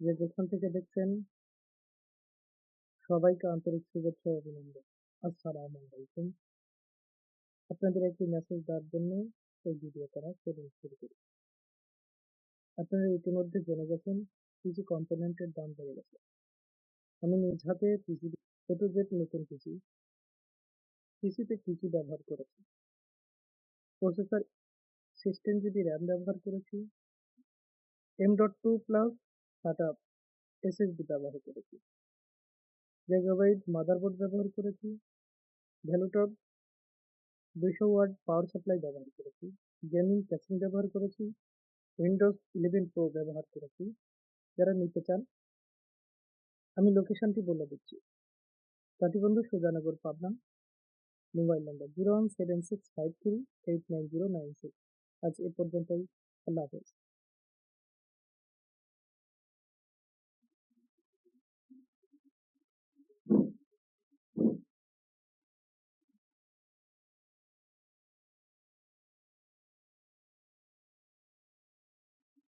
যে যেখান থেকে দেখছেন সবাইকে আন্তরিক শুভেচ্ছা ও অভিনন্দন। আসসালামু আলাইকুম। আপনাদের একটি মেসেজ দেওয়ার জন্য এই ভিডিও করা। চলুন শুরু করি। আপনারা ইতিমধ্যে জেনে গেছেন পিসি কম্পোনেন্টের দাম বেড়ে গেছে। আমি নিজ হাতে A to Z নতুন পিসিতে কি কি ব্যবহার করেছি। প্রসেসর 16 GB RAM ব্যবহার করেছি। M.2 প্লাস SATA SSD ব্যবহার করেছি। গিগাবাইট মাদারবোর্ড ব্যবহার করেছি। ভ্যালুটক 200 ওয়াট পাওয়ার সাপ্লাই ব্যবহার করেছি। গেমিং ক্যাসিং ব্যবহার করেছি। উইন্ডোজ 11 প্রো ব্যবহার করেছি। যারা নিতে চান আমি লোকেশনটি বলে দিচ্ছি। কাটিবন্ধু সুজানগর, পাবনা। Mobile number 01765389096। আজ এ পর্যন্তই। আল্লাহ হাফেজ।